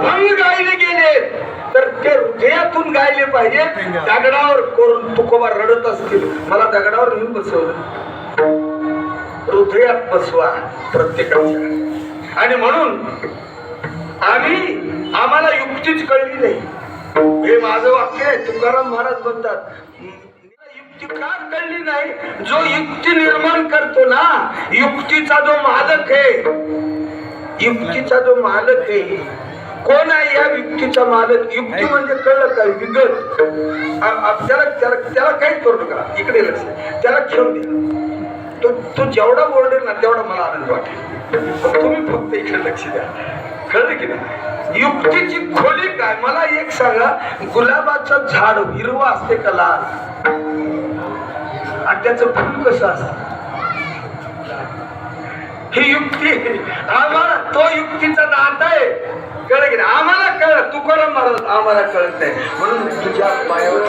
अभंग गायले गेले तर ते हृदयातून गायले पाहिजे. दगडावर करून तुकोबा रडत असतील, मला दगडावर नेऊन बसवलं. हृदयात बसवा प्रत्येकाच्या. आणि म्हणून आम्हाला युक्तीच कळली नाही. हे माझं वाक्य आहे. तुकाराम महाराज म्हणतात, युक्ती का कळली नाही? जो युक्ती निर्माण करतो ना, युक्तीचा जो मालक आहे, युक्तीचा जो मालक आहे, कोण आहे या युक्तीचा मालक? युक्ती म्हणजे कळलं काय? विगत. त्याला काहीच करू नका, इकडे लक्ष, त्याला खेळून दे. तो जेवढा बोलडेल ना तेवढा मला आनंद वाटेल. तुम्ही फक्त इकडे लक्ष द्या. कळलं की नाही? युक्तीची खोली काय? मला एक सांगा, गुलाबाचं झाड हिरवं असते का लाल? आणि त्याचं फुल कसं असतं? ही युक्ती. आम्हाला तो युक्तीचा दात आहे. कळलं की नाही? आम्हाला कळलं, तुकाराम महाराज आम्हाला कळत नाही. म्हणून तुझ्या पायावर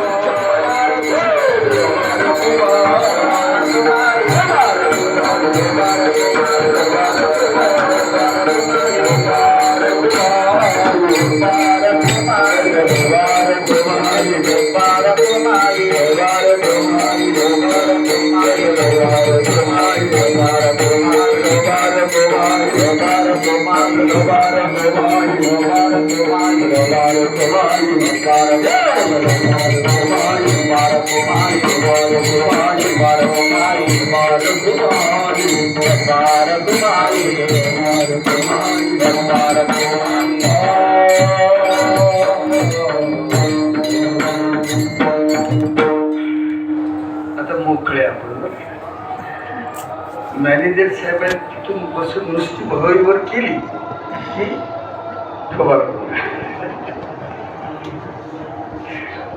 मॅनेजर साहेबांनी तिथून बसून नुसती भोईवर केली की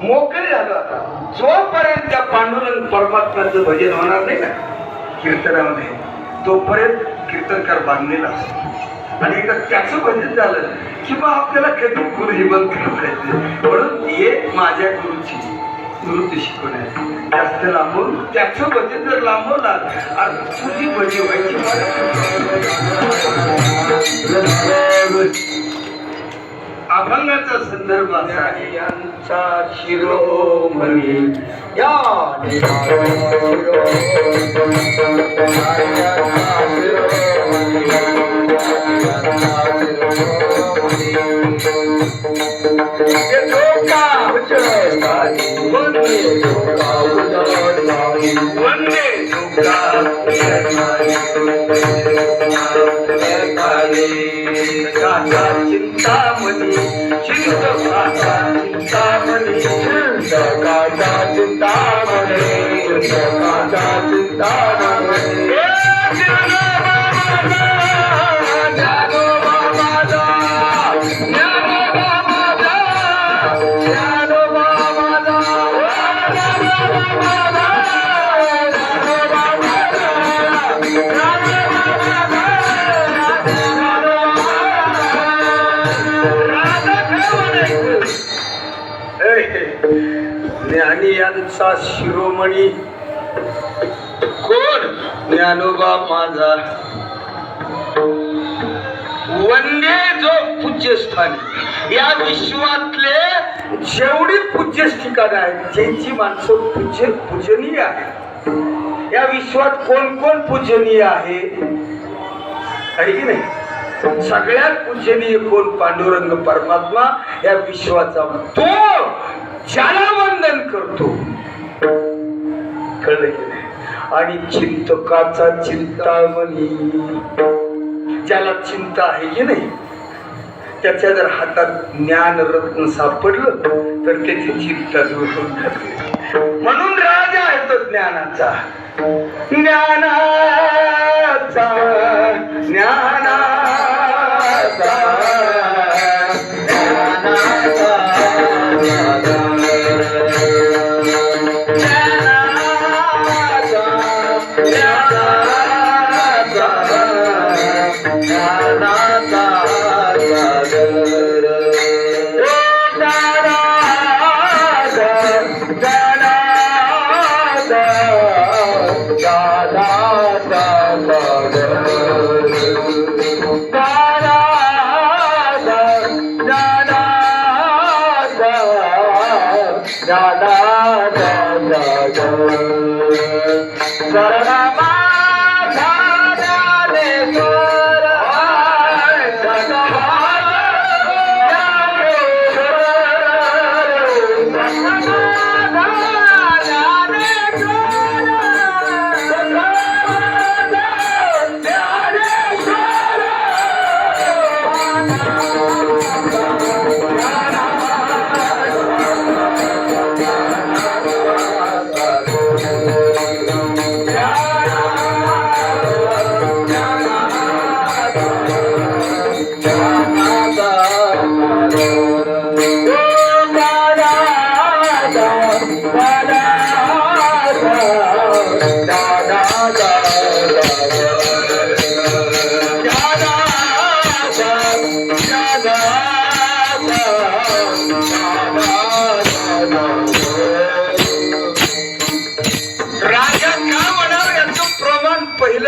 मोकळे झालो. आता जोपर्यंत त्या पांडुरंग परमात्म्याचं भजन होणार नाही ना कीर्तनामध्ये, तोपर्यंत कीर्तनकार बांधलेला असतो. आणि एकदा त्याचं भजन झालं की मग आपल्याला कधी गुरुजी बंद करायचे. म्हणून हे माझ्या गुरुची शिकवण आहे. जास्त लांबून त्याचं भजन जर लांबवला आणि तुझी भजी व्हायची. अभंगाचा संदर्भ असा आहे, यांचा शिरोमणी या चिंतामणी चिंतामणी ज्ञानी यांचा शिरोमणी कोण? ज्ञानोबा माझा. वंदे जो पूज्यस्थानी. या विश्वातले जेवढी पूज्य ठिकाण आहेत, ज्यांची माणसं पूजनीय आहेत, या विश्वात कोण कोण पूजनीय आहे की नाही? सगळ्यात पूजनीय कोण? पांडुरंग परमात्मा या विश्वाचा. तो ज्याला वंदन करतो, कळलं की नाही? आणि चिंतकाचा चिंतामणी, ज्याला चिंता आहे की नाही, त्याच्या जर हातात ज्ञान रत्न सापडलं तर त्याची चिंता दूर होऊन जाते. म्हणून राजा आहे तो ज्ञानाचा. ज्ञानाचा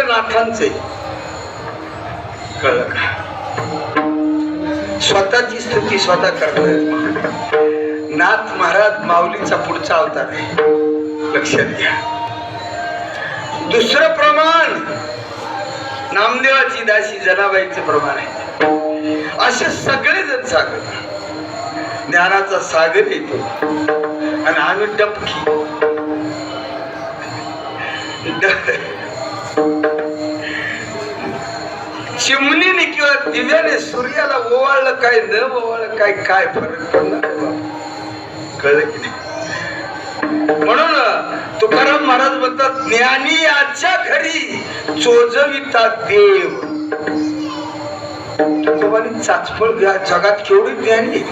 नाथांचे कळलं का? स्वतःची स्तुती स्वतः करणार नाथ महाराज माऊलीचा पुढचा अवतार आहे, लक्षात घ्या. दुसरं प्रमाण नामदेवाची दासी जनाबाईचं प्रमाण आहे. असे सगळे जण सागर ज्ञानाचा सागर येतो आणि आम्ही डबकी चिमणीने किंवा दिव्याने सूर्याला ओवाळलं काय न ओवाळलं काय काय फरक पडणार कळलं की नाही? म्हणून तुकाराम महाराज म्हणतात ज्ञानी याच्या घरी चोजविता देव. तुकोबानी चाचपळ घ्या, जगात केवढी ज्ञानी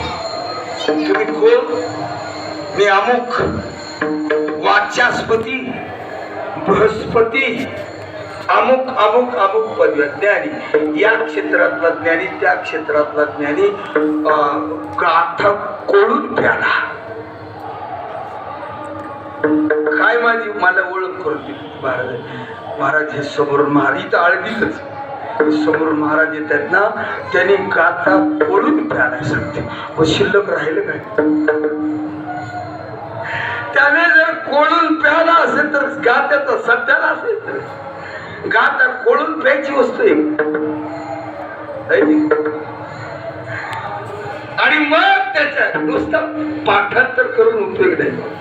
तुम्ही कोण? मी अमुक वाच्यास्पती बृहस्पती अमुक अमुक अमुक पदवी ज्ञानी, या क्षेत्रातला ज्ञानी त्या क्षेत्रातला ज्ञानी. गाथा कोळून प्याला काय माझी मला ओळख करून दिली. महाराज हे समोरून महाराज इथं आळगीतच समोरून महाराज येतात ना, त्यांनी गाथा कोळून प्याला सांगते. व शिल्लक राहिलं काय? त्याने जर कोळून प्याला असेल तर गात्याचा सध्याला असेल तर गाता कोळून प्यायची वस्तू आहे. आणि मग त्याच्या नुसतं पाठांतर करून उपयोग नाही.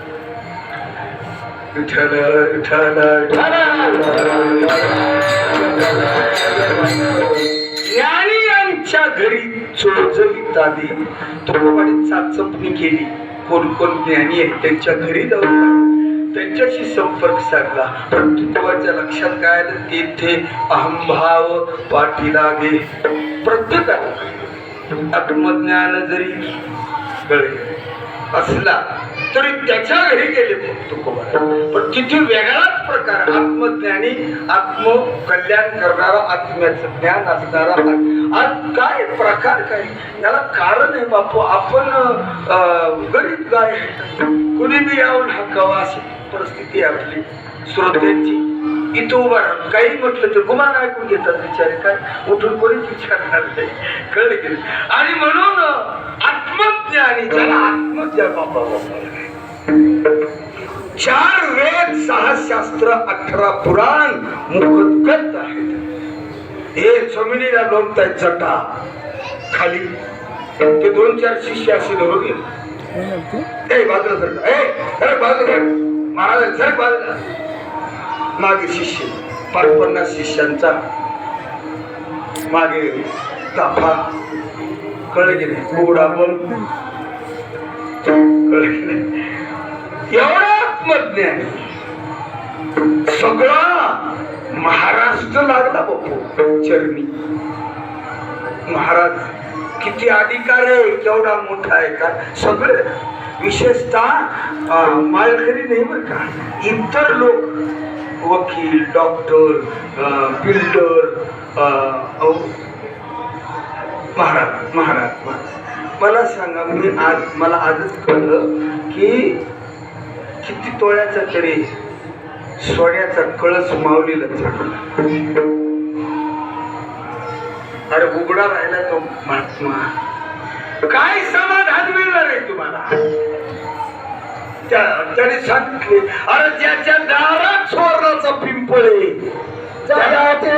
ज्ञानी यांच्या घरी चोजविता देव. तुकोबाने चाचपणी केली कोण कोण ज्ञानी आहे त्यांच्या घरी जाऊन त्यांच्याशी संपर्क साधला. पण तुकोबाच्या लक्षात काय आलं? तेथे अहंभाव पाठी लागे. प्रत्येकाला आत्मज्ञान जरी कळे असला तरी त्याच्या घरी गेले तुकोबा, पण तिथे वेगळाच प्रकार आत्मज्ञानी आत्मकल्याण करणारा आत्म्याचं ज्ञान असणारा काय प्रकार काय याला कारण आहे बापू. आपण गरीब गाय कुणी बी यावून हाकावा अशी परिस्थिती आपली श्रोत्यांची. इथं उभा राहून काही म्हटलं तर गुमान ऐकून घेतात विचारे, काय उठून कोणीच विचारणार नाही. कळलं की नाही? आणि म्हणून आत्मज्ञानी ज्याला आत्मज्ञान बाबा 4 वेद 6 शास्त्र 18 पुराण मुखोद्गत आहेत. हे जमिनीला लोंबतायत जटा खाली. ते 2-4 शिष्य असे धरून गेले. बाजूला सर बाजूला महाराज सर बाजूला. मागे शिष्य 50 शिष्यांचा मागे ताफा. कळ गेले गोडा पण कळ गेले. एवढा आत्मज्ञान सगळा महाराष्ट्र लागला बापू चरणी. महाराज किती अधिकार आहे, केवढा मोठा आहे का सगळे. विशेषतः माळकरी नाही बरं का, इतर लोक वकील डॉक्टर बिल्डर महाराज महाराज मला सांगा. मी मला आजच कळलं की किती तोळ्याचा तरी सोन्याचा कळस माऊलीला चढवला. अरे उघडा राहिला तो महात्मा. काय समाधान मिळणार आहे तुम्हाला? त्याने सांगितले, अरे ज्याच्या दारात सुवर्णाचा पिंपळ आहे त्याला ते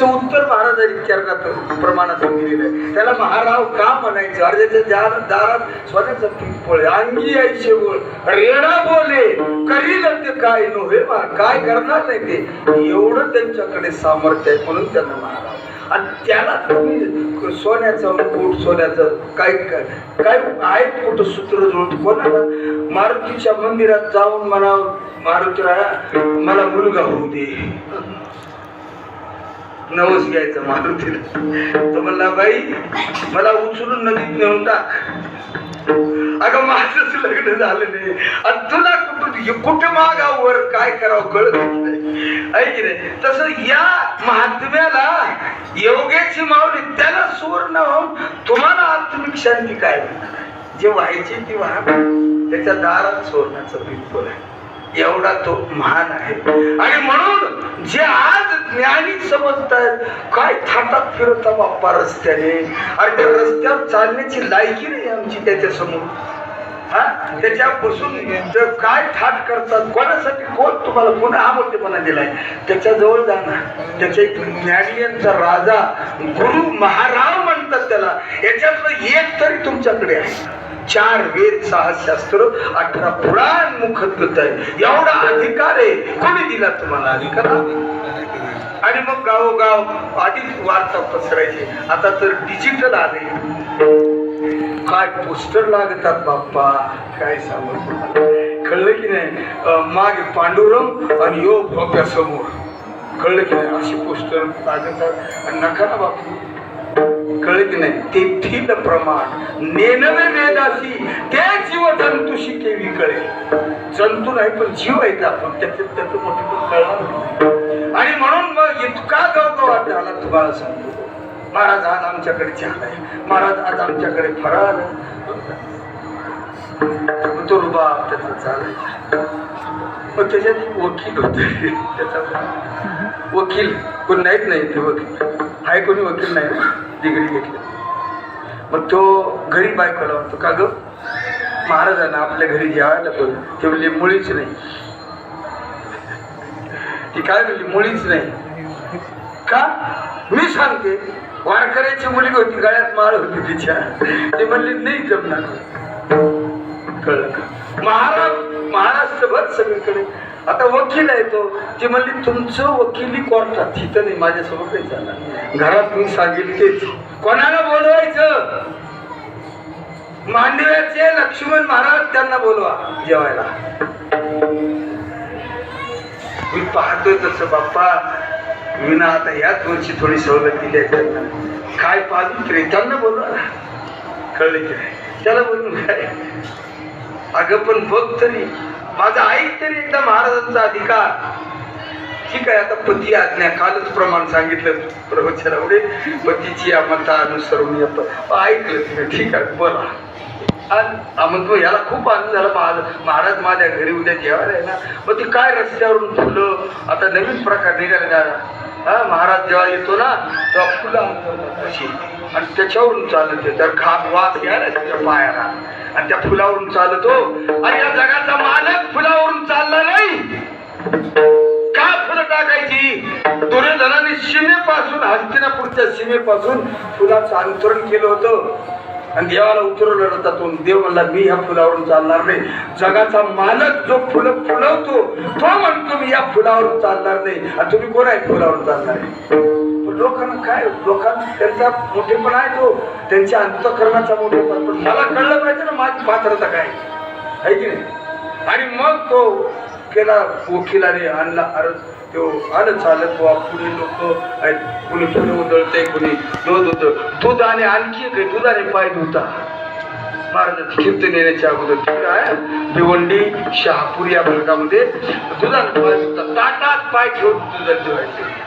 उत्तर महाराजांनी विचारण्यात प्रमाणात दिलेलं आहे. त्याला महाराव का म्हणायचं? अर्जाच्या दारात सोन्याचं पिंपळ अंगी आहे शेवळ रेडा बोले करील ते काय नव्हे काय करणार नाही ते एवढं त्यांच्याकडे सामर्थ्य आहे म्हणून त्यांना महाराव. आणि त्याला तुम्ही सोन्याचं मुकुट सोन्याचं काय काय आहेत कुठं सूत्र जुळत कोणाला मारुतीच्या मंदिरात जाऊन म्हणावं मारुतीला मला मुलगा होऊ दे नवस घ्यायचं मारुतीला. तो म्हणला बाई मला उचलून नदीत नेऊन टाक. अगं माझंच लग्न झालं नाही आणि तुला कुठं मागावर काय करावं कळत नाही ऐक रे. तसं या महात्म्याला योग्याची माऊली त्याला सुवर्ण होऊन तुम्हाला आत्मिक शांती काय जे व्हायची ती व्हा. त्याच्या दारात सुवर्णाचं पिंपळ आहे एवढा तो महान आहे. आणि म्हणून जे आज ज्ञानी समजतात काय थाटात फिरता बाप्पा रस्त्याने आणि त्या रस्त्यावर चालण्याची लायकी नाही आमची त्याच्या समोर. हा त्याच्यापासून काय थाट करतात कोणासाठी कोण तुम्हाला पुन्हा हा मोठेपणा दिलाय त्याच्या जवळ जाणार. त्याच्या ज्ञानियांचा राजा गुरु महाराव म्हणतात त्याला. याच्यातलं एक तरी तुमच्याकडे आहे. 4 वेद 6 शास्त्र 18 पुराण मुखत आहे एवढा अधिकार आहे. कोणी दिला तुम्हाला अधिकार? आणि मग गावोगाव आधीच वार्ता पसरायची. आता तर डिजिटल आले काय पोस्टर लागतात बाप्पा काय सांगू कळलं की नाही. मागे पांडुरंग आणि योग बाप्या समोर कळलं की नाही अशी पोस्टर लागतात. आणि नका ना बापू कळलं की नाही. तेथील प्रमाण नेनवे वेदासी ते जीव जंतुशी केवी कळेल. जंतू नाही पण जीव आहे आपण त्याचं मोठे पण कळणार नाही. आणि म्हणून मग इतका गवगवाट झाला तुम्हाला सांगतो. महाराज आज आमच्याकडे चहा आहे महाराज आज आमच्याकडे फराळ आलं तो रुबाब त्याचं चालायचं. मग त्याच्यात वकील होते त्याचा वकील कोण नाहीत नाही ते वकील हाय कोणी वकील नाही डिग्री घेतली. मग तो घरी बायकोला म्हणतो का ग महाराजांना आपल्या घरी जेवायला बोल. ते म्हणले मुळीच नाही. ती काय म्हणली मुळीच नाही का मी सांगते. वारकऱ्याची मुलगी होती गळ्यात माळ होती तिच्या. ते म्हणले नाही जमणार. कळलं का महाराष्ट्रभर सगळीकडे आता वकील आहे तो. ते म्हणले तुमचं वकिली कोर्टात तिथं नाही माझ्यासमोर नाही झालं. घरात मी सांगेल तेच. कोणाला बोलवायचं? मांडव्याचे लक्ष्मण महाराज त्यांना बोलवा जेवायला. मी पाहतोय तसं बाप्पा मी ना आता याच वर्षी थोडी सवलत दिली आहे त्यांना. काय पाहिजे रे त्यांना बोलवा. कळले की नाही त्याला बोलून काय. अगं पण बघ तरी माझा ऐक तरी एकदा महाराजांचा अधिकार. ठीक आहे आता पती आज्ञा कालच प्रमाण सांगितलं प्रवचनामुळे पतीची मता अनुसरून ऐकलं तिने. ठीक आहे बोला. मग याला खूप आनंद झाला. महाराज माझ्या घरी उद्या जेवायला आहे ना. मग ती काय रस्त्यावरून फुलं आता नवीन प्रकार निघाले. महाराज जेव्हा येतो ना तेव्हा फुलं अशी आणि त्याच्यावरून चालत तर घाम वास घ्यायला त्याच्या पायाला आणि त्या फुलावरून चालतो. आणि या जगाचा मालक फुलावरून चालला नाही का फुलं टाकायची सीमेपासून हस्तिनापूरच्या सीमेपासून फुलाचं अंतरण केलं होतं आणि देवाला उतरवलं होता. तो देव म्हणला मी ह्या फुलावरून चालणार नाही. जगाचा मालक जो फुलं फुलवतो तो म्हणतो मी या फुलावरून चालणार नाही. आणि तुम्ही कोण आहे फुलावरून चालणार आहे? लोकांना काय, लोकांना त्यांचा मोठेपणा आहे, तो त्यांच्या अंतःकरणाचा मोठेपणा. पण मला कळलं पाहिजे ना माझी पात्रता काय आहे की नाही. आणि मग तो केला, वकिलाने आणला अर्ज. तो आलं चालत वा पुढे लोक आहेत, कुणी फुलं उधळते, कुणी दूध आणि आणखी काही दुधाने पाय धुता. महाराजांची कीर्तन येण्याच्या अगोदर ठीक आहे भिवंडी शहापूर या भागामध्ये दुधाने पाय धुता, ताटात पाय ठेवून दुधात ठेवायचे.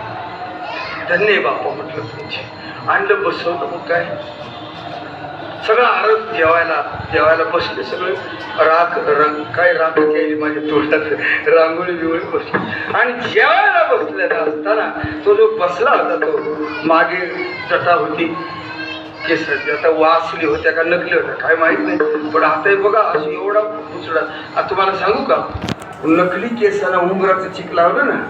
धन्य बाप्पा म्हटलं तुमचे. आणलं बसवलं, मग काय सगळं आरस जेवायला बसले. सगळे राख रंग काय राख केली माझ्या तोंडात, रांगोळी बिवळी बसली. आणि जेवायला बसलेला असताना तो जो बसला होता तो मागे जटा होती केसाची, आता वासली होत्या का नकली होत्या काय माहित नाही. पण आता बघा अशी एवढा पुचडा. आता तुम्हाला सांगू का, नकली केसाला उंबराचं चिक लावलं ना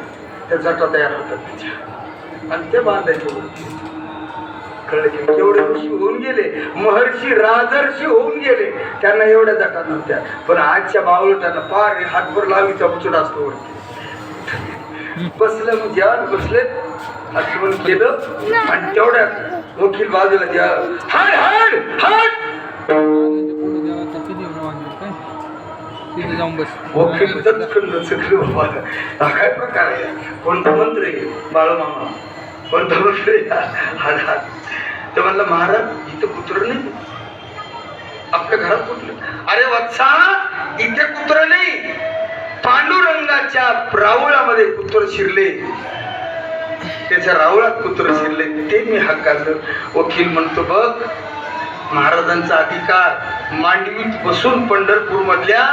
त्या जटा तयार होतात त्याच्या, आणि ते बांधायचे. एवढे ऋषी होऊन गेले, महर्षी राजर्षी होऊन गेले, त्यांना एवढ्या जटा नव्हत्या. पण आजच्या बावळटांना पार हातभर लावीचा उचडा असतो वरती. बसलं मग जेवण बसले, आठवण केलं आणि तेवढ्यात वकील बाजूला द्या हाड हाड हाड वकील काय प्रकार आहे. कोणता मंत्री बाळूमामा, कोणता मंत्री हाड हाड. ते म्हणलं महाराज इथं कुत्र नाही, आपल्या घरात कुठलं. अरे वत्सा इथे कुत्र नाही, पांडुरंगाच्या राऊळामध्ये कुत्र शिरले, त्याच्या राऊळात कुत्र शिरले, ते मी हाकाललं. वकील म्हणतो बघ महाराजांचा अधिकार, मांडवीत बसून पंढरपूर मधल्या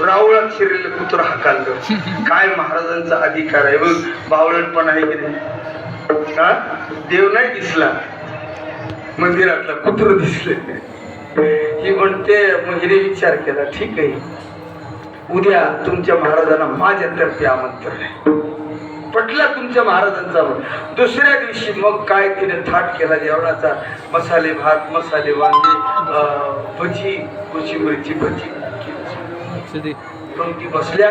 राऊळात शिरलेलं कुत्र हाकाललं. काय महाराजांचा अधिकार आहे बघ. बावळटपण आहे की नाही. हा देव नाही दिसला, मंदिरातला कुत्र दिसले. ही म्हणते मग हिने विचार केला ठीक आहे उद्या तुमच्या महाराजांना माझ्यातर्फे आमंत्रण आहे. पटला तुमच्या महाराजांचा. दुसऱ्या दिवशी मग काय तिने थाट केला जेवणाचा. मसाले भात, मसाले वांगे, भजी, कोशिंबीरची भजी. पंक्ती बसल्या,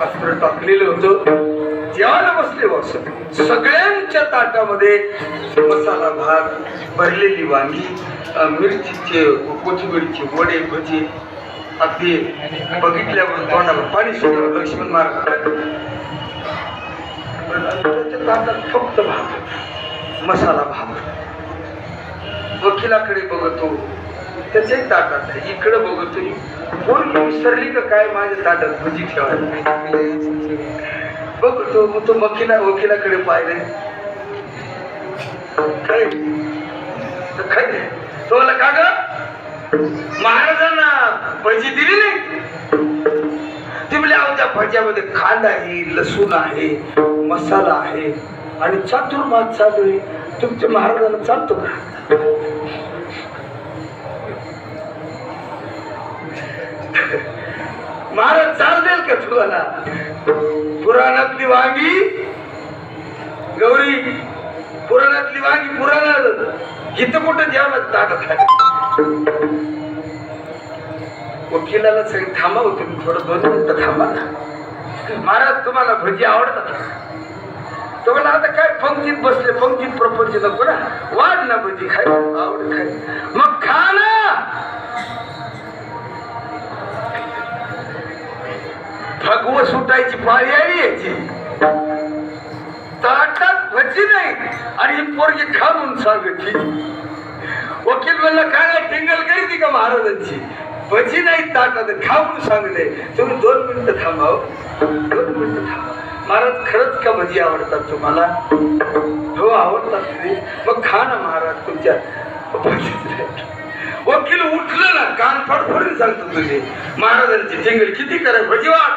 अस्त्र टाकलेलं होतं, जेवायला बसले. बस सगळ्यांच्या ताटामध्ये मसाला भात, भरलेली वांगी, मिरचीचे कोथिंबीरचे वडे, भजी. अगदी बघितल्यावर तोंडावर पाणी सुटलं. लक्ष्मण महाराज ताटात फक्त भात, मसाला भात. वकिलाकडे बघतो, त्याच्याही ताटात आहे. इकडे बघतो, कोण विसरली का काय माझ्या ताटात भजी ठेवायला. बघतो तो वकिलाकडे पाहिले, काय तो मला का ग महाराजांना भजी दिली नाही. ती म्हणजे त्या भज्यामध्ये खांदा आहे, लसूण आहे, मसाला आहे आणि चातुर्मास चालू आहे. तुमच्या महाराजांना चालतो का? महाराज चालतील का तुम्हाला? पुराणातली वांगी गौरी, पुराणातली वांगी पुराणात, इथं कुठं जेवणात ताटात आहे. वकिलाला सांगितलं थांबा हो तुम्ही थोडं 2 मिनिटं थांबा ना. महाराज तुम्हाला भजी आवडतात? तो मला आता काय पंक्तीत बसले, पंक्तीत प्रपंच नको ना, वाढ ना भजी खाय, आवड खाय, मग खा ना. भगवं सुटायची पाळी आली याची. ताटात भजी नाही आणि ही पोरगी खा म्हणून सांगते. वकील म्हणला काय टिंगल करीती का महाराजांची? भजी नाही ताटात, खा म्हणून सांगले. तुम्ही 2 मिनिटं थांबा, 2 मिनिटं थांबा. महाराज खरंच का भजी आवडतात तुम्हाला? हो आवडतात. मग खा ना महाराज तुमच्या. वकील उठलं ना, कान फडफडून सांगतो तुझे महाराजांची टिंगल किती करा भजी वाट.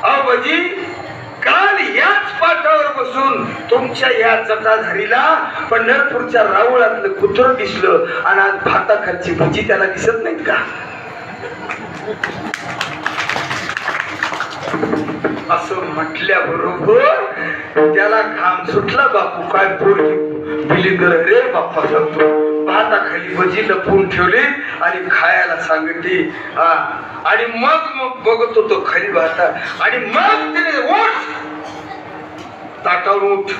अहो भजी काल याच पाटावर बसून तुमच्या या जटाधारीला पंढरपूरच्या राऊळातलं कुत्र दिसलं आणि आज भाताखालची भजी त्याला दिसत नाहीत का? असं म्हटल्याबरोबर त्याला घाम सुटला बापू काय पोरगी बिलिंगर रे बाप्पा सांगतो भाताखाली भजी लपवून ठेवली आणि खायला सांगितली आणि मग बघत होतो खरी भाता आणि मग तिने उठ ताटावर उठ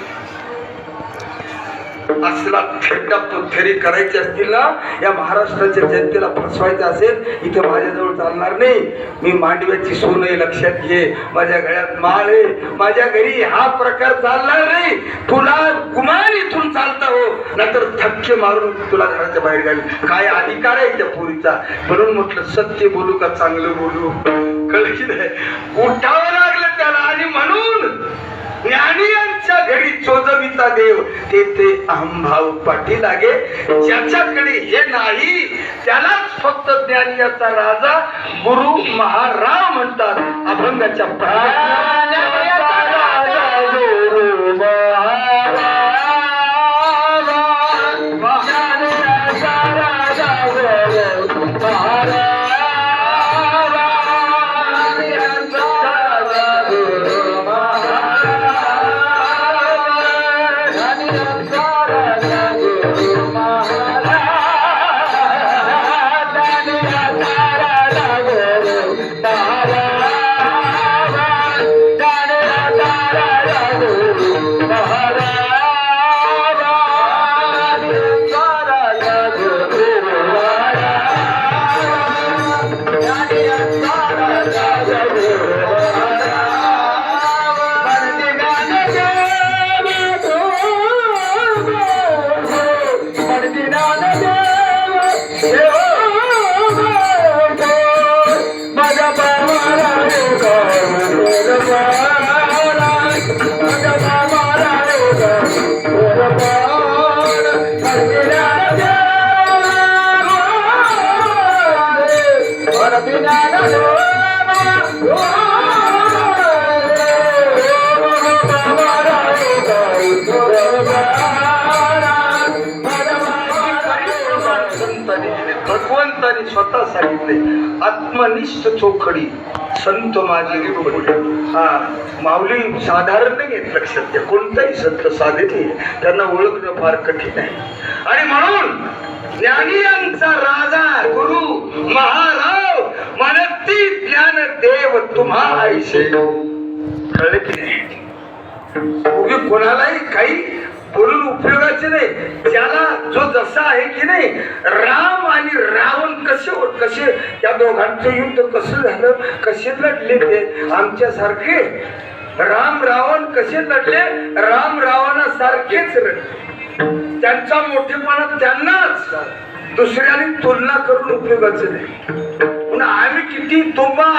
असला थेटा पथ्थरी करायची असतील ना या महाराष्ट्राच्या जनतेला फसवायचं असेल इथे माझ्याजवळ चालणार नाही. मी मांडव्याची सोन आहे लक्षात घे, माझ्या गळ्यात माळ आहे, माझ्या घरी हा प्रकार चालणार नाही. तुला गुमान इथून चालता हो नंतर धक्के मारून तुला घराच्या बाहेर घाली. काय अधिकार आहे त्या पोरीचा? म्हणून म्हटलं सत्य बोलू का चांगलं बोलू कळलं नाही. उठावं लागलं त्याला आणि म्हणून ज्ञानी यांच्या घरी चोजविता देव ते अहंभाव पाठी लागे. ज्याच्याकडे हे नाही त्यालाच फक्त ज्ञानी याचा राजा गुरु महाराव म्हणतात. अभंगाच्या भगवंतानी स्वतः सांगितले आत्मनिष्ठ चोखडी संत माझी रूपडी. माऊली साधारण नाही आहेत लक्षात घ्या. कोणताही संत साधे नाही, त्यांना ओळखणं फार कठीण आहे. आणि म्हणून ज्ञानी यांचा राजा गुरु महाराव म्हणती ज्ञान देव तुम्हा ऐसे. कळले की नाही? उगी कोणालाही काही बोलून उपयोगाचे नाही. ज्याला जो जसा आहे की नाही. राम आणि रावण कसे त्या दोघांचं युद्ध कसं झालं, कसे लढले ते आमच्यासारखे. राम रावण कसे लढले, राम रावणासारखेच लढले. त्यांचा मोठेपणा त्यांनाच, दुसऱ्याने तुलना करून उपयोगाचं नाही. आम्ही किती तुम्हा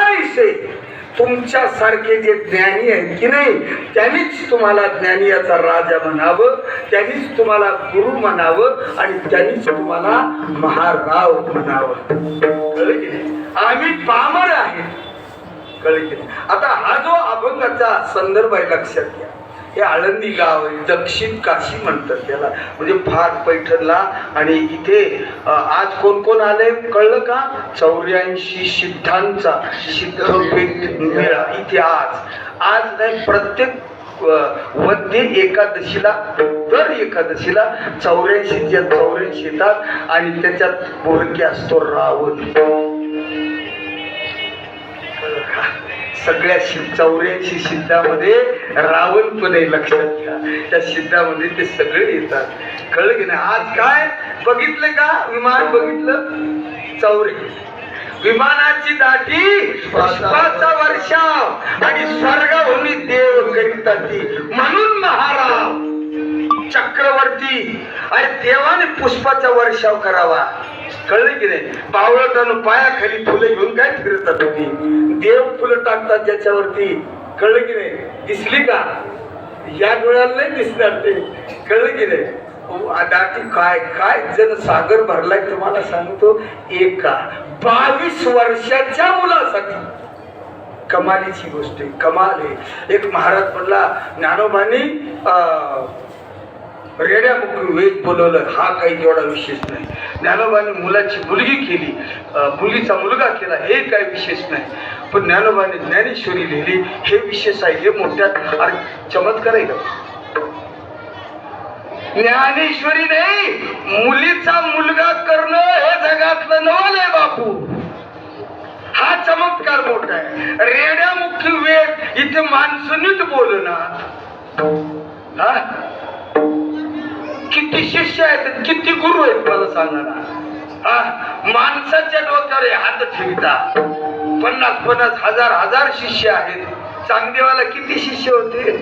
ऐसे तुमच्यासारखे जे ज्ञानी आहेत की नाही त्यांनीच तुम्हाला ज्ञानी याचा राजा म्हणावं, त्यांनीच तुम्हाला गुरु म्हणावं आणि त्यांनीच तुम्हाला महाराव म्हणावं. कळलं की नाही? आम्ही पामर आहे. कळलं की नाही? आता हा जो अभंगाचा संदर्भ आहे लक्षात घ्या. हे आळंदी गाव आहे, दक्षिण काशी म्हणतात त्याला. म्हणजे फार पैठणला. आणि इथे आज कोण कोण आले कळलं का? 84 सिद्धांचा सिद्धपीठ मेळा इथे आज नाही प्रत्येक वद्य एकादशीला दर एकादशीला 84 येतात आणि त्याच्यात बोरकी असतो रावण. सगळ्या 84 सिद्धामध्ये रावण पण आहे लक्षात घ्या. त्या सिद्धामध्ये ते सगळे येतात. कळलं की नाही? आज काय बघितलं का? विमान बघितलं? विमानाची दाटी पुष्पाचा वर्षाव आणि स्वर्गाभूमी देव करीतात. म्हणून महाराव चक्रवर्ती आणि देवाने पुष्पाचा वर्षाव करावा. कळलं की नाही? बावळटानं पायाखाली फुलं घेऊन काय फिरतात होती. देव फुलं टाकतात ज्याच्यावरती. कळलं की नाही? दिसली का? या डोळ्याला नाही दिसणार ते. कळलं की नाही? दाटी काय काय जन सागर भरलाय तुम्हाला सांगतो. एका 22 वर्षाच्या मुलासाठी कमालीची गोष्ट आहे. कमाल आहे. एक महाराज म्हणला ज्ञानोबांनी रेड्या वेद बोलवलं. हा काही एवढा विशेष नाही. ज्ञानोबांनी मुलाची मुलगी केली, मुलीचा मुलगा केला, हे काही विशेष नाही. पण ज्ञानोबाने ज्ञानेश्वरी लिहिली, हे विशेष आहे, हे मोठ्या चमत्कार आहे का? ज्ञानेश्वरी नाही, मुलीचा मुलगा करणं हे जगातलं नवल आहे बापू. हा चमत्कार मोठा आहे. रेड्यामुखी वेद इथे माणसनीच बोलणार. हा किती शिष्य आहेत, किती गुरु आहेत मला सांगा ना. हा माणसाच्या डोक्यावर हात ठेवता 50-50 हजार शिष्य आहेत. चांगदेवाला किती शिष्य होते?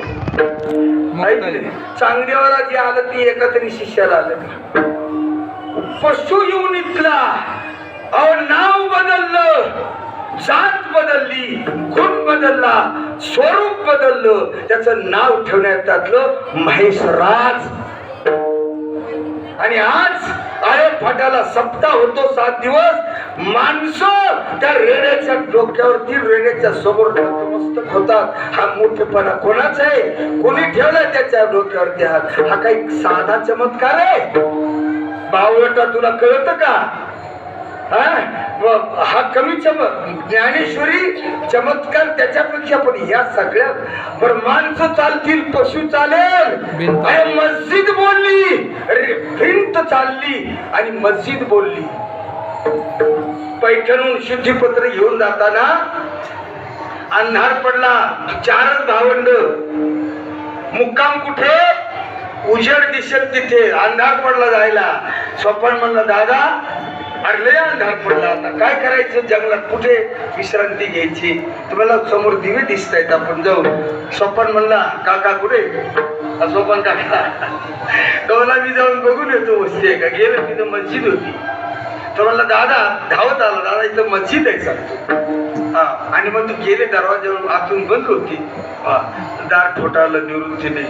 चांगदेवाला जे आलं ती एका तरी शिष्याला आलं. पशु येऊन इथला अहो नाव बदललं, जात बदलली, गुण बदलला, स्वरूप बदललं, त्याचं नाव ठेवण्यात टाकलं महेशराज. आणि आज अरे फाटाला सप्ताह होतो 7 दिवस. माणसं त्या रेड्याच्या डोक्यावरती, रेड्याच्या समोर नतमस्तक होतात. हा मोठेपणा कोणाचा आहे? कोणी ठेवलाय त्याच्या डोक्यावरती हात? हा काही साधा चमत्कार आहे? बावळटा तुला कळत का? हा कमी ज्ञानेश्वरी चमत्कार त्याच्यापेक्षा. पण या सगळ्या पर माणसं चालतील, पशु चालेल. मस्जिद बोलली, भिंत चालली आणि मस्जिद बोलली. पैठणहून शुद्धीपत्र घेऊन जाताना अंधार पडला. 4च भावंड. मुक्काम कुठे? उजेड दिसेल तिथे. अंधार पडला जायला. स्वप्न म्हणला दादा अरे लय अंधार पडला, आता काय करायचं? जंगलात कुठे विश्रांती घ्यायची? तुम्हाला समोर दिवे दिसत आहेत, आपण जाऊ. स्वप्न म्हणला काका कुठे? स्वप्न काका डोला मी जाऊन बघून येतो वस्ती आहे का. गेलं तिथं मस्जिद होती. तो म्हणला दादा, धावत आला, दादा इथं मस्जिद आहे सांगतो. हा आणि मग तू गेले, दरवाजावरून आतून बंद होती. दार ठोठावलं निवृत्तीने.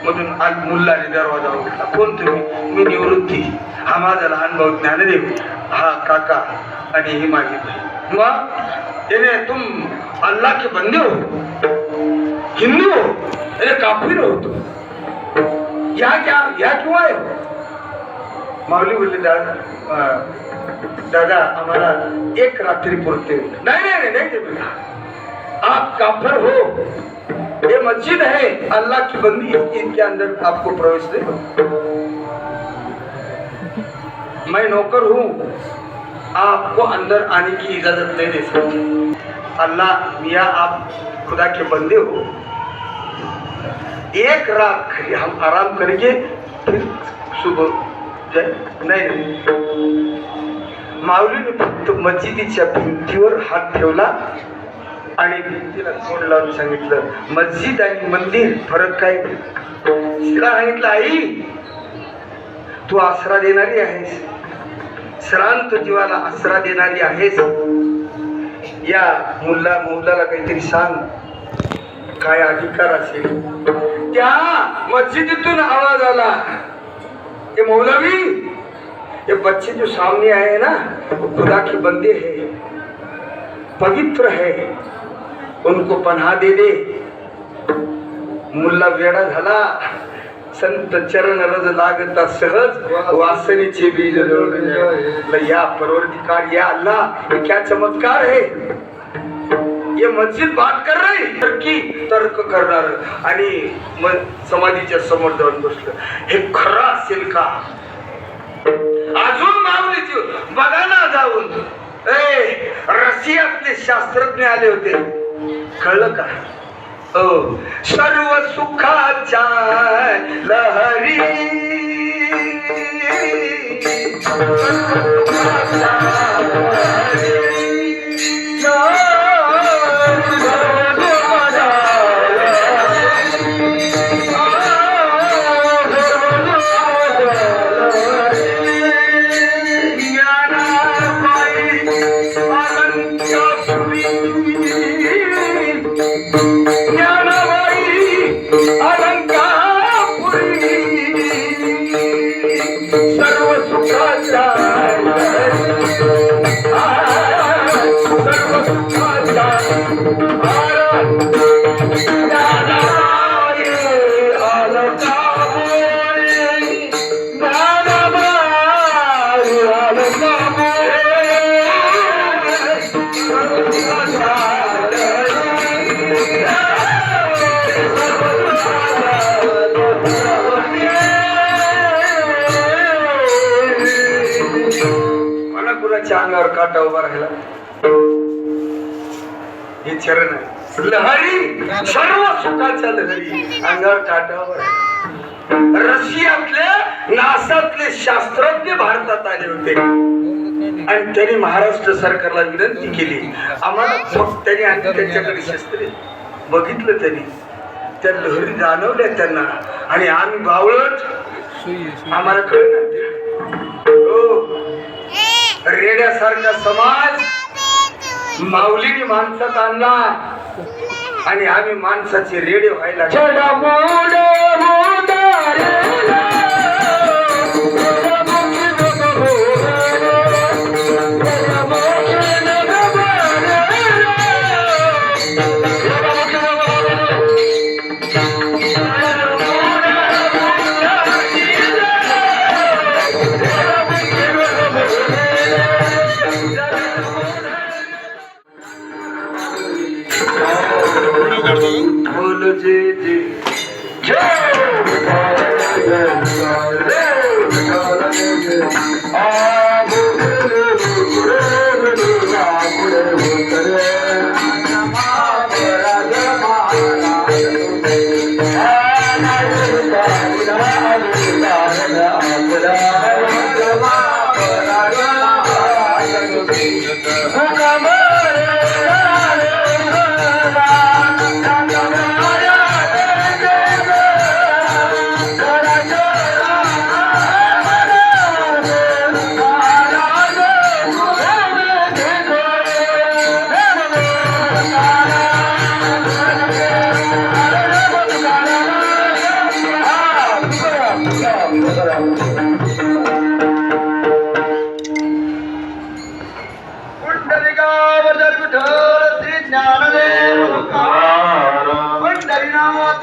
मधून आज मुल्लाने दरवाजा उघडला. कोण तुम्ही? मी निवृत्ती. हा माझा लहान भाऊ ज्ञानदेव. हा काका आणि ही माझी बहीण. मग याने तुम अल्लाह के बंदे हो, हिंदू हो, अरे काफिर हो तुम, या क्यों आए? माऊली बोलले दादा आम्हाला 1 रात्री पुरते. नहीं, आप काफिर हो, ये मस्जिद है, अल्लाह की बंदी, इनके अंदर आपको प्रवेश नहीं. मैं नौकर हूँ, आपको अंदर आने की इजाजत नहीं दे सकती. अल्लाह मियाँ आप खुदा के बंदे हो. 1 रात हम आराम करेंगे, फिर सुबह जाए. नहीं. माऊलीने फक्त मस्जिदीच्या भिंतीवर हात ठेवला आणि भिंतीला तोंड लावून सांगितलं मस्जिद आणि मंदिर फरक काय? तिला सांगितलं आई तू आसरा देणारी आहेस, श्रांत जीवाला आसरा देणारी आहेस. या मुलाला काहीतरी सांग, काय अधिकार असेल. त्या मस्जिदीतून आवाज आला, ये मौलवी, ये बच्चे जो सामने आए ना वो खुदा के बंदे हैं, पवित्र है, उनको पनाह दे दे. मुल्ला वेडा झाला. संत चरण रज लागता सहज वासनेचे बीज या परवरदिगार, या अल्लाह, ये क्या चमत्कार है. ये मस्जिद बात कर रही तर्क करणार आणि समाधीच्या समोर जाऊन बसलं. हे खरं असेल का? अजून माऊलीची बघा ना जाऊन. रशियातले शास्त्रज्ञ आले होते, कळलं का? हो, सर्व सुखाच्या लहरी काटा उभा राहिला. हे चरण आहे लहरी, सर्व सुखाच्या लहरी अंगावर काटा उभा राहिला. रशियातले नासातले शास्त्रज्ञ भारतात आले होते आणि त्यांनी महाराष्ट्र सरकारला विनंती केली आम्हाला. मग त्यांनी आणखी त्यांच्याकडे शस्त्रे बघितलं, त्यांनी त्या लहरी जाणवल्या त्यांना आणि आम्ही बावळट आम्हाला कळलं. रेड्यासारखा समाज माऊलीने माणसात आणला आणि आम्ही माणसाचे रेडे व्हायला. बोल जे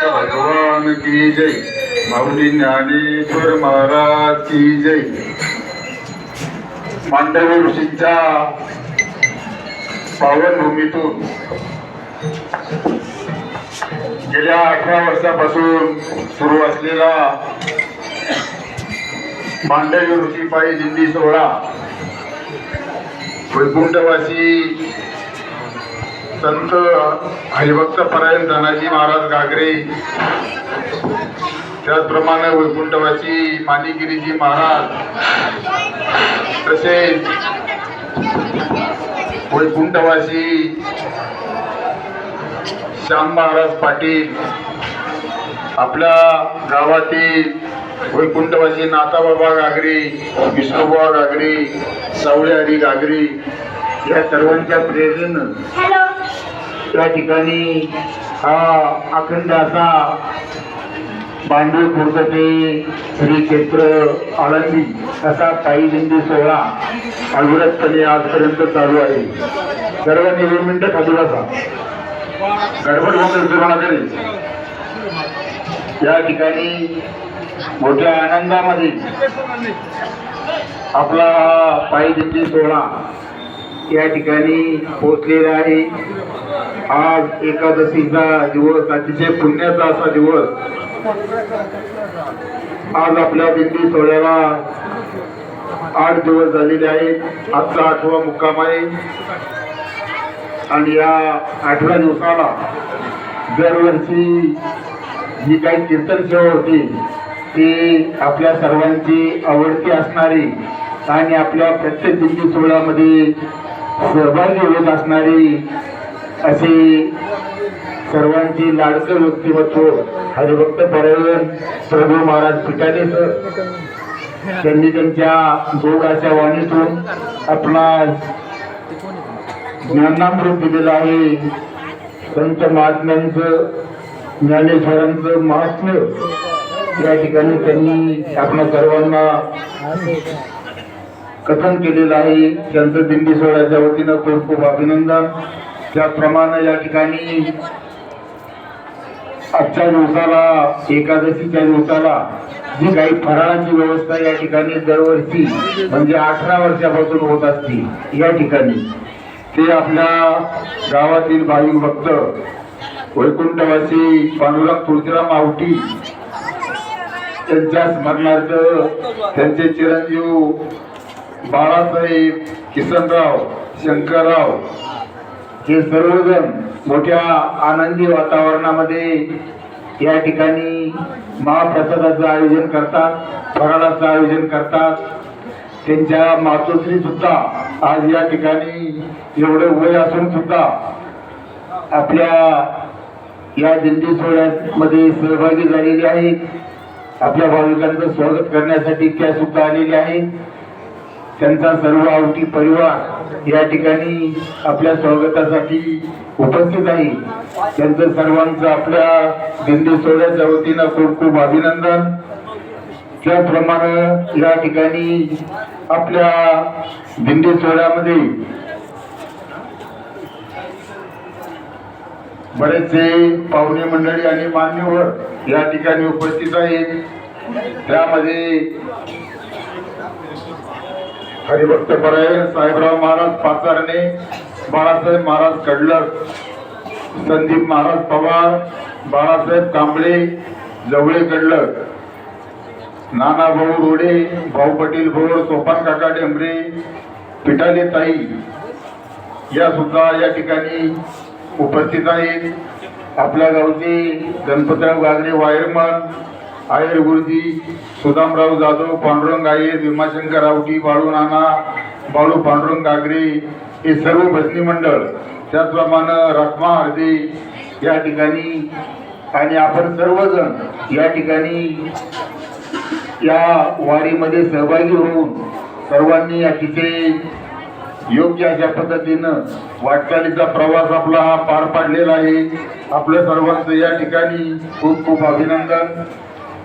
भगवान की जय. माऊली ज्ञानेश्वर महाराज की जय. मांडवी ऋषींच्या पावनभूमीतून गेल्या 18 वर्षापासून सुरू असलेला मांडवी ऋषी पायी दिंडी सोहळा वैकुंठवासी संत हरिभक्त परायण धनाजी महाराज गागरे, त्याचप्रमाणे वैकुंठवासी मानिगिरीजी महाराज, तसेच वैकुंठवासी श्याम महाराज पाटील, आपल्या गावातील वैकुंठवासी नाथाबाबा गागरे, विष्णुबुवा गागरे, सावळे हरी गागरे या सर्वांच्या प्रेरणेनं त्या ठिकाणी हा अखंड असा बांधव खुर्द ते श्री क्षेत्र आळंदी असा पायी दिंडी सोहळा अविरतपणे आजपर्यंत चालू आहे. सर्वांनी 2 मिनिटं खाली बसा, गडबड होऊन करेल. या ठिकाणी मोठ्या आनंदामध्ये आपला हा पायी दिंडी सोहळा या ठिकाणी पोहोचलेला आहे. आज एकादशीचा दिवस, अतिशय पुण्याचा असा दिवस. आज आपल्या दिंडी सोहळ्याला 8 दिवस झालेले आहेत. आजचा 8वा मुक्काम आहे आणि या 8व्या दिवसाला दरवर्षी जी काही कीर्तन सेवा होती ती आपल्या सर्वांची आवडती असणारी आणि आपल्या प्रत्येक दिंडी सोहळ्यामध्ये सहभागी होत असणारी अशी सर्वांची लाडकं व्यक्तिमत्व हरिभक्त परायण प्रभू महाराज पिटाले सर, त्यांनी त्यांच्या गोडाच्या वाणीतून आपला ज्ञानामृत दिलेलं आहे. संत महात्म्यांचं, ज्ञानेश्वरांचं महात्म्य या ठिकाणी त्यांनी आपल्या सर्वांना कथन केलेलं आहे. त्यांचं दिंडी सोहळ्याच्या वतीनं खूप खूप अभिनंदन. त्याचप्रमाणे या ठिकाणी आजच्या दिवसाला, एकादशीच्या दिवसाला जी काही फराळाची व्यवस्था या ठिकाणी दरवर्षी म्हणजे 18 वर्षापासून होत असते, या ठिकाणी ते आपल्या गावातील भाविक भक्त वैकुंठवासी पांडुरंग तुळशीराम आवटी त्यांच्या स्मरणार्थ त्यांचे चिरंजीव बाळासाहेब किसनराव, शंकरराव हे सर्वजण मोठ्या आनंदी वातावरणामध्ये या ठिकाणी महाप्रसादाचं आयोजन करतात, फराळाचं आयोजन करतात. त्यांच्या मातोश्री सुद्धा आज या ठिकाणी एवढं वय असून सुद्धा आपल्या या दिंडी सोहळ्यामध्ये सहभागी झालेले आहेत. आपल्या भाविकांचं स्वागत करण्यासाठी त्या सुद्धा आलेल्या आहेत. त्यांचा सर्व आवटी परिवार या ठिकाणी आपल्या स्वागतासाठी उपस्थित आहे. त्यांचं सर्वांचं आपल्या दिंडी सोहळ्याच्या वतीनं खूप खूप अभिनंदन. त्याप्रमाणे या ठिकाणी आपल्या दिंडी सोहळ्यामध्ये बरेचसे पाहुणे मंडळी आणि मान्यवर या ठिकाणी उपस्थित आहेत. त्यामध्ये हरिभक्त परायण साहेबराव महाराज पाचारणे, बाळासाहेब महाराज कडलक, संदीप महाराज पवार, बाळासाहेब कांबळे जवळे कडलक, नाना भाऊ रोडे, भाऊ पटेल भोर, सोपान काका डेंबरे, पिठाले ताई या सुद्धा या ठिकाणी उपस्थित आहेत. आपल्या गावचे गणपतराव गागरे वायरमन, आयर गुरुजी, सुदामराव जाधव, पांडुरंग आयर, भीमाशंकर आवटी, बाळू नाना, बाळू पांडुरंग गागरे हे सर्व भजनी मंडळ, त्याचप्रमाणे रखमा हळदे या ठिकाणी आणि आपण सर्वजण या ठिकाणी या वारीमध्ये सहभागी होऊन सर्वांनी अतिशय योग्य अशा पद्धतीनं वाटचालीचा प्रवास आपला हा पार पाडलेला आहे. आपल्या सर्वांचं या ठिकाणी खूप खूप अभिनंदन.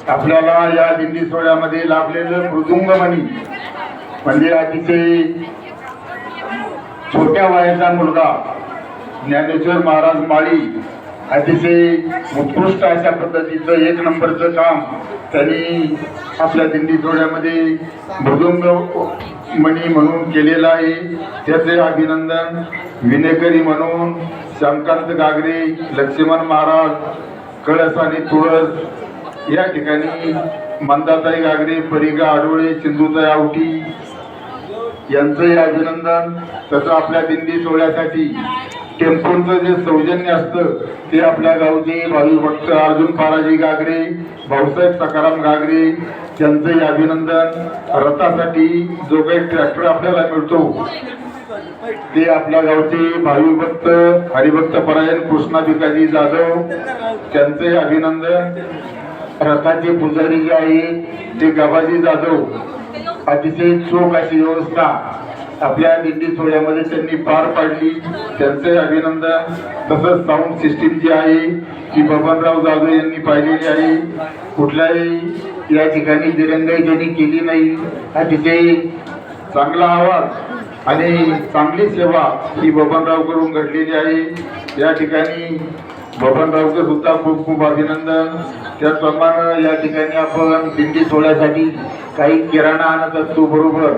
आपल्याला या दिंडी सोहळ्यामध्ये लाभलेलं मृदुंगमणी म्हणजे अतिशय छोट्या वयाचा मुलगा ज्ञानेश्वर महाराज माळी अतिशय उत्कृष्ट अशा पद्धतीचं एक नंबरचं काम त्यांनी आपल्या दिंडी सोहळ्यामध्ये मृदुंग मणी म्हणून केलेलं आहे. त्याचे अभिनंदन. विनेकरी म्हणून श्यामकांत गागरे, लक्ष्मण महाराज, कळस आणि तुळस या ठिकाणी मंदाताई गागरे, परिगा आडोळे, सिंधुताई आवटी यांचंही अभिनंदन. तसं आपल्या दिंडी सोहळ्यासाठी टेम्पोचं जे सौजन्य असतं ते आपल्या गावचे भावी भक्त अर्जुन पाराजी गागरे, भाऊसाहेब सकाराम गागरे त्यांचंही अभिनंदन. रथासाठी जो काही ट्रॅक्टर आपल्याला मिळतो ते आपल्या गावचे भावी भक्त हरिभक्त परायण कृष्णा भिकाजी जाधव त्यांचंही अभिनंदन. रथाचे पुजारी जे आहेत ते गबाजी जाधव, अतिशय चोख अशी व्यवस्था आपल्या दिंडी सोहळ्यामध्ये त्यांनी पार पाडली, त्यांचे अभिनंदन. तसंच साऊंड सिस्टीम जी आहे ती बबनराव जाधव यांनी पाहिलेली आहे. कुठल्याही या ठिकाणी दिरंगाई त्यांनी केली नाही. अतिशय चांगला आवाज आणि चांगली सेवा ही बबनराव करून घडलेली आहे. या ठिकाणी बबनरावचं सुद्धा खूप खूप अभिनंदन. त्याचप्रमाणे या ठिकाणी आपण दिंडी सोहळ्यासाठी काही किराणा आणत असतो बरोबर.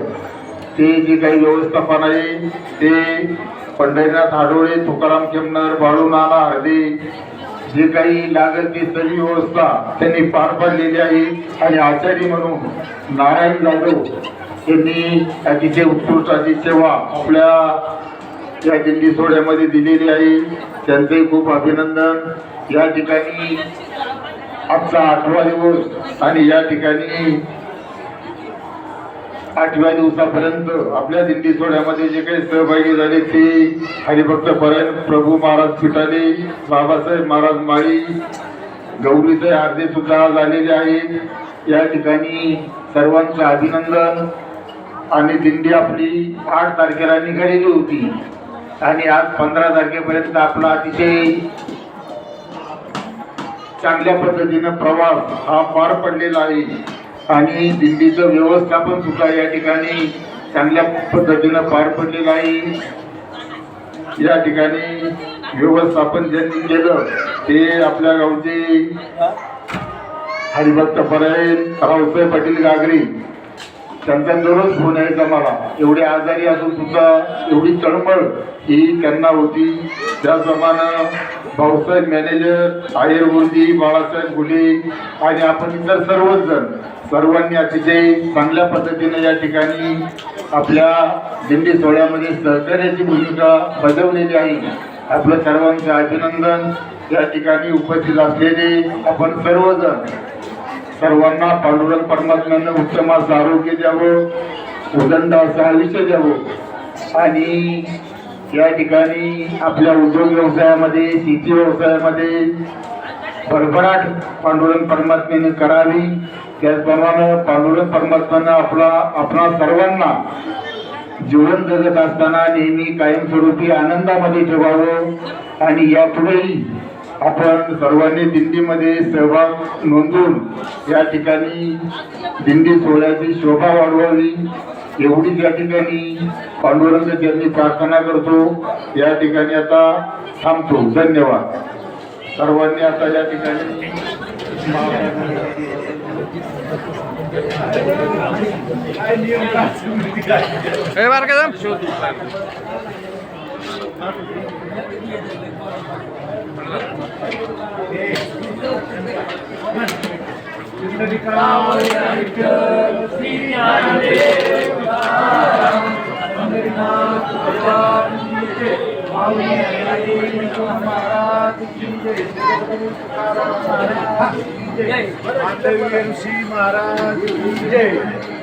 ते जे काही व्यवस्थापन आहे ते पंढरीनाथ आडोळे, तुकाराम खेमनर, बाळू नाना हळदे जे काही लागेल ती सगळी व्यवस्था त्यांनी पार पाडलेली आहे. आणि आचार्य म्हणून नारायण जाधव यांनी अतिशय उत्कृष्ट अशी सेवा आपल्या या दिंडी सोहळ्यामध्ये दिलेली आहे. त्यांचंही खूप अभिनंदन. या ठिकाणी आजचा 8वा दिवस आणि या ठिकाणी 8व्या दिवसापर्यंत आपल्या दिंडी सोहळ्यामध्ये जे काही सहभागी झाले ते हरिभक्त परायण प्रभू महाराज पिठाले, बाबासाहेब महाराज माळी, गौरीसाहेब हार्दे सुद्धा झालेले आहेत. या ठिकाणी सर्वांचं अभिनंदन. आणि दिंडी आपली 8 तारखेला निघालेली होती आणि आज 15 तारखेपर्यंत आपला अतिशय चांगल्या पद्धतीनं प्रवास हा पार पडलेला आहे. आणि दिंडीचं व्यवस्थापन सुद्धा या ठिकाणी चांगल्या पद्धतीनं पार पडलेलं आहे. या ठिकाणी व्यवस्थापन ज्यांनी केलं ते आपल्या गावचे हरिभक्त परायण रावसाहेब पाटील गागरे. त्यांचा दररोज फोन यायचा मला, एवढे आजारी असून सुद्धा एवढी तळमळ ही त्यांना होती. त्याचप्रमाणे भाऊसाहेब मॅनेजर, आयर गुरुजी, बाळासाहेब गुले आणि आपण इतर सर्वच जण सर्वांनी अतिशय चांगल्या पद्धतीने या ठिकाणी आपल्या दिंडी सोहळ्यामध्ये सहकार्याची भूमिका बजावलेली आहे. आपलं सर्वांचं अभिनंदन. या ठिकाणी उपस्थित असलेले आपण सर्वजण, सर्वांना पांडुरंग परमात्म्यानं उत्तम असं आरोग्य द्यावं, उदंड असं आयुष्य द्यावं आणि या ठिकाणी आपल्या उद्योग व्यवसायामध्ये, शेती व्यवसायामध्ये भरभराट पांडुरंग परमात्म्याने करावी. त्याचप्रमाणे पांडुरंग परमात्म्यानं आपणा सर्वांना जीवन जगत असताना नेहमी कायमस्वरूपी आनंदामध्ये ठेवावं आणि यापुढेही आपण सर्वांनी दिंडीमध्ये सहभाग नोंदवून या ठिकाणी दिंडी सोहळ्याची शोभा वाढवावी एवढीच या ठिकाणी पांडुरंग चरणी प्रार्थना करतो. या ठिकाणी आता थांबतो. धन्यवाद. सर्वांनी आता या ठिकाणी महाराज जय.